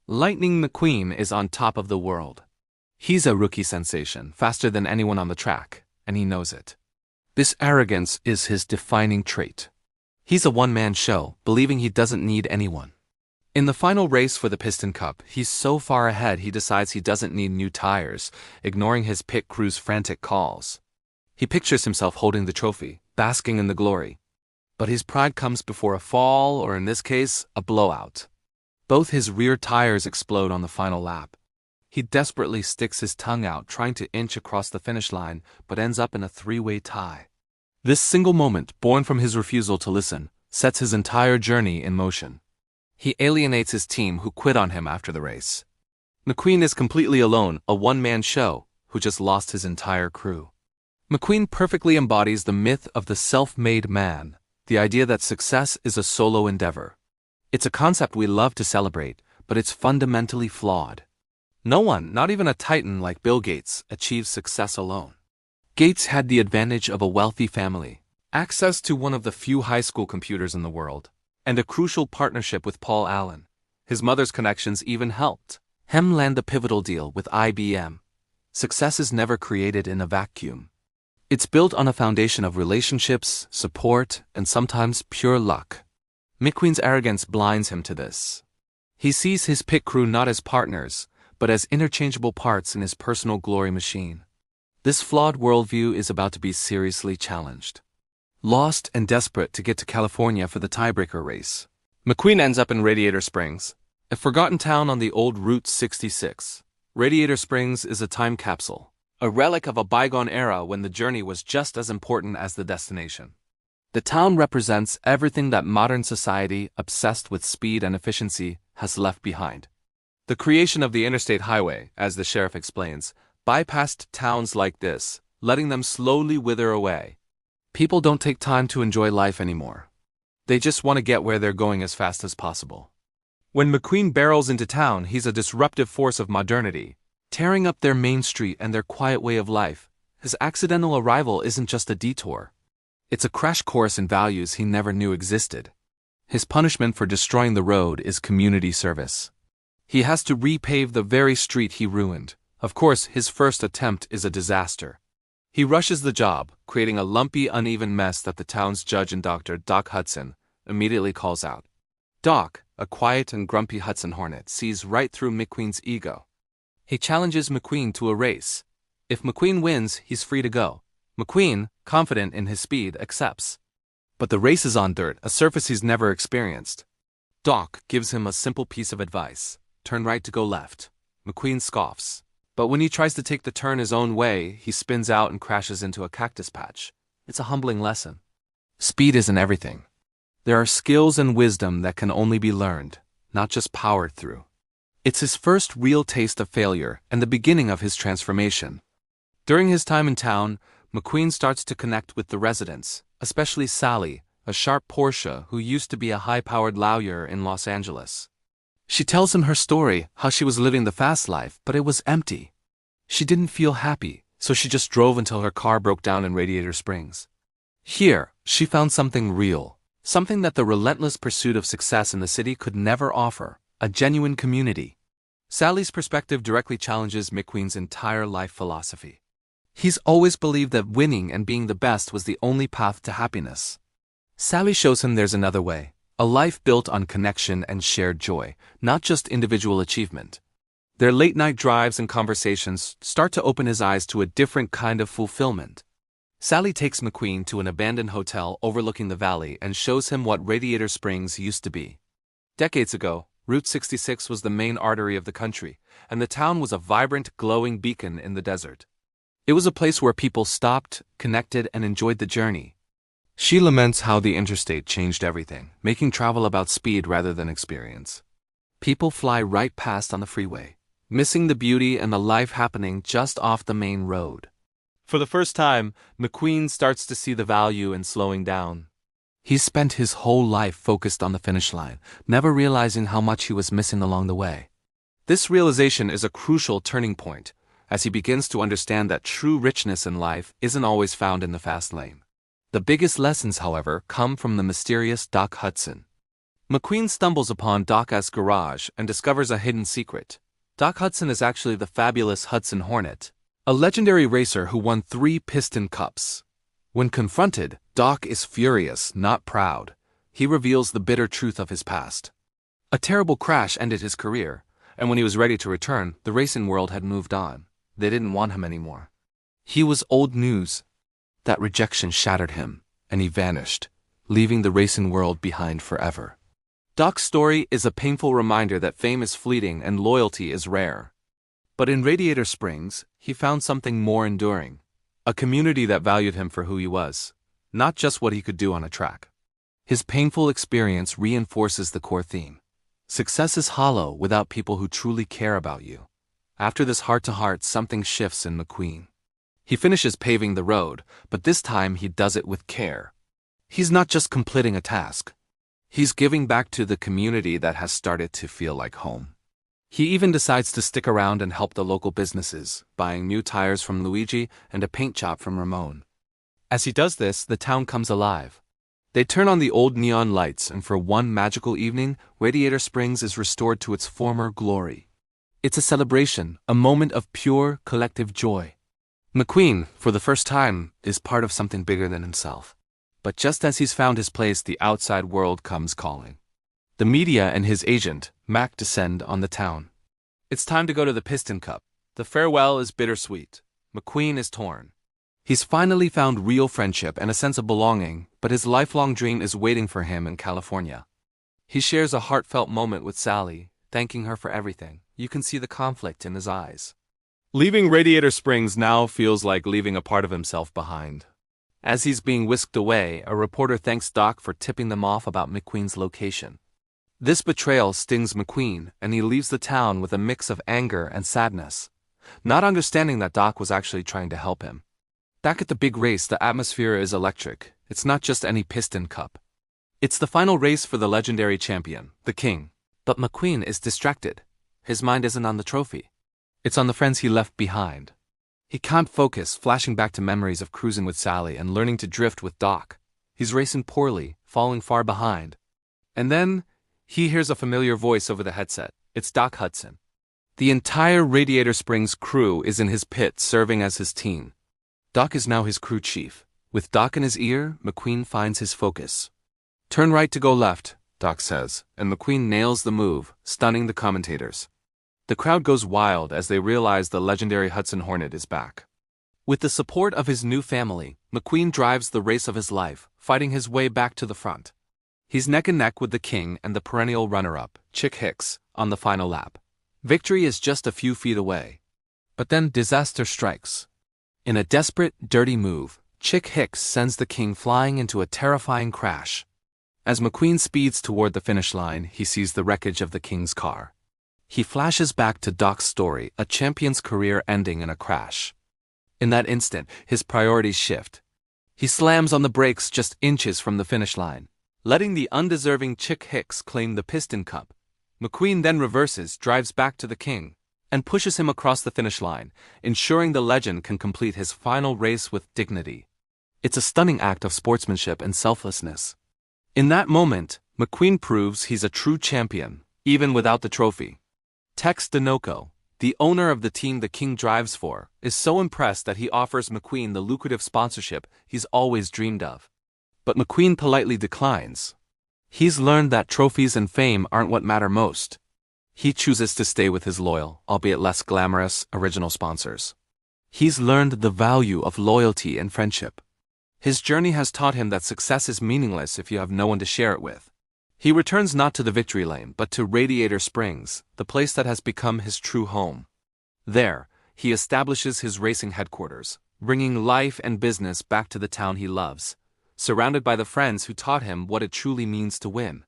Lightning McQueen is on top of the world. He's a rookie sensation, faster than anyone on the track, and he knows it. This arrogance is his defining trait. He's a one-man show, believing he doesn't need anyone. In the final race for the Piston Cup, he's so far ahead he decides he doesn't need new tires, ignoring his pit crew's frantic calls. He pictures himself holding the trophy, basking in the glory. But his pride comes before a fall, or in this case, a blowout. Both his rear tires explode on the final lap. He desperately sticks his tongue out, trying to inch across the finish line, but ends up in a three-way tie. This single moment, born from his refusal to listen, sets his entire journey in motion. He alienates his team, who quit on him after the race. McQueen is completely alone, a one-man show, who just lost his entire crew. McQueen perfectly embodies the myth of the self-made man, the idea that success is a solo endeavor. It's a concept we love to celebrate, but it's fundamentally flawed. No one, not even a titan like Bill Gates, achieves success alone. Gates had the advantage of a wealthy family, access to one of the few high school computers in the world, and a crucial partnership with Paul Allen. His mother's connections even helped him land the pivotal deal with IBM. Success is never created in a vacuum. It's built on a foundation of relationships, support, and sometimes pure luck. McQueen's arrogance blinds him to this. He sees his pit crew not as partners, but as interchangeable parts in his personal glory machine. This flawed worldview is about to be seriously challenged. Lost and desperate to get to California for the tiebreaker race, McQueen ends up in Radiator Springs, a forgotten town on the old Route 66. Radiator Springs is a time capsule, a relic of a bygone era when the journey was just as important as the destination. The town represents everything that modern society, obsessed with speed and efficiency, has left behind. The creation of the interstate highway, as the sheriff explains, bypassed towns like this, letting them slowly wither away. People don't take time to enjoy life anymore. They just want to get where they're going as fast as possible. When McQueen barrels into town, he's a disruptive force of modernity, tearing up their main street and their quiet way of life. His accidental arrival isn't just a detour. It's a crash course in values he never knew existed. His punishment for destroying the road is community service. He has to repave the very street he ruined. Of course, his first attempt is a disaster. He rushes the job, creating a lumpy, uneven mess that the town's judge and doctor, Doc Hudson, immediately calls out. Doc, a quiet and grumpy Hudson Hornet, sees right through McQueen's ego. He challenges McQueen to a race. If McQueen wins, he's free to go. McQueen, confident in his speed, accepts. But the race is on dirt, a surface he's never experienced. Doc gives him a simple piece of advice. Turn right to go left. McQueen scoffs. But when he tries to take the turn his own way, he spins out and crashes into a cactus patch. It's a humbling lesson. Speed isn't everything. There are skills and wisdom that can only be learned, not just powered through. It's his first real taste of failure and the beginning of his transformation. During his time in town, McQueen starts to connect with the residents, especially Sally, a sharp Porsche who used to be a high-powered lawyer in Los Angeles. She tells him her story, how she was living the fast life, but it was empty. She didn't feel happy, so she just drove until her car broke down in Radiator Springs. Here, she found something real, something that the relentless pursuit of success in the city could never offer, a genuine community. Sally's perspective directly challenges McQueen's entire life philosophy. He's always believed that winning and being the best was the only path to happiness. Sally shows him there's another way. A life built on connection and shared joy, not just individual achievement. Their late-night drives and conversations start to open his eyes to a different kind of fulfillment. Sally takes McQueen to an abandoned hotel overlooking the valley and shows him what Radiator Springs used to be. Decades ago, Route 66 was the main artery of the country, and the town was a vibrant, glowing beacon in the desert. It was a place where people stopped, connected, and enjoyed the journey. She laments how the interstate changed everything, making travel about speed rather than experience. People fly right past on the freeway, missing the beauty and the life happening just off the main road. For the first time, McQueen starts to see the value in slowing down. He spent his whole life focused on the finish line, never realizing how much he was missing along the way. This realization is a crucial turning point, as he begins to understand that true richness in life isn't always found in the fast lane. The biggest lessons, however, come from the mysterious Doc Hudson. McQueen stumbles upon Doc's garage and discovers a hidden secret. Doc Hudson is actually the fabulous Hudson Hornet, a legendary racer who won 3 Piston Cups. When confronted, Doc is furious, not proud. He reveals the bitter truth of his past. A terrible crash ended his career, and when he was ready to return, the racing world had moved on. They didn't want him anymore. He was old news. That rejection shattered him, and he vanished, leaving the racing world behind forever. Doc's story is a painful reminder that fame is fleeting and loyalty is rare. But in Radiator Springs, he found something more enduring. A community that valued him for who he was, not just what he could do on a track. His painful experience reinforces the core theme. Success is hollow without people who truly care about you. After this heart-to-heart, something shifts in McQueen. He finishes paving the road, but this time he does it with care. He's not just completing a task. He's giving back to the community that has started to feel like home. He even decides to stick around and help the local businesses, buying new tires from Luigi and a paint job from Ramon. As he does this, the town comes alive. They turn on the old neon lights, and for one magical evening, Radiator Springs is restored to its former glory. It's a celebration, a moment of pure, collective joy. McQueen, for the first time, is part of something bigger than himself. But just as he's found his place, the outside world comes calling. The media and his agent, Mac, descend on the town. It's time to go to the Piston Cup. The farewell is bittersweet. McQueen is torn. He's finally found real friendship and a sense of belonging, but his lifelong dream is waiting for him in California. He shares a heartfelt moment with Sally, thanking her for everything. You can see the conflict in his eyes. Leaving Radiator Springs now feels like leaving a part of himself behind. As he's being whisked away, a reporter thanks Doc for tipping them off about McQueen's location. This betrayal stings McQueen, and he leaves the town with a mix of anger and sadness, not understanding that Doc was actually trying to help him. Back at the big race, the atmosphere is electric. It's not just any Piston Cup. It's the final race for the legendary champion, the King. But McQueen is distracted. His mind isn't on the trophy. It's on the friends he left behind. He can't focus, flashing back to memories of cruising with Sally and learning to drift with Doc. He's racing poorly, falling far behind. And then, he hears a familiar voice over the headset. It's Doc Hudson. The entire Radiator Springs crew is in his pit serving as his team. Doc is now his crew chief. With Doc in his ear, McQueen finds his focus. Turn right to go left, Doc says, and McQueen nails the move, stunning the commentators. The crowd goes wild as they realize the legendary Hudson Hornet is back. With the support of his new family, McQueen drives the race of his life, fighting his way back to the front. He's neck and neck with the King and the perennial runner-up, Chick Hicks, on the final lap. Victory is just a few feet away. But then disaster strikes. In a desperate, dirty move, Chick Hicks sends the King flying into a terrifying crash. As McQueen speeds toward the finish line, he sees the wreckage of the King's car. He flashes back to Doc's story, a champion's career ending in a crash. In that instant, his priorities shift. He slams on the brakes just inches from the finish line, letting the undeserving Chick Hicks claim the Piston Cup. McQueen then reverses, drives back to the King, and pushes him across the finish line, ensuring the legend can complete his final race with dignity. It's a stunning act of sportsmanship and selflessness. In that moment, McQueen proves he's a true champion, even without the trophy. Tex Dinoco, the owner of the team the King drives for, is so impressed that he offers McQueen the lucrative sponsorship he's always dreamed of. But McQueen politely declines. He's learned that trophies and fame aren't what matter most. He chooses to stay with his loyal, albeit less glamorous, original sponsors. He's learned the value of loyalty and friendship. His journey has taught him that success is meaningless if you have no one to share it with. He returns not to the victory lane, but to Radiator Springs, the place that has become his true home. There, he establishes his racing headquarters, bringing life and business back to the town he loves, surrounded by the friends who taught him what it truly means to win.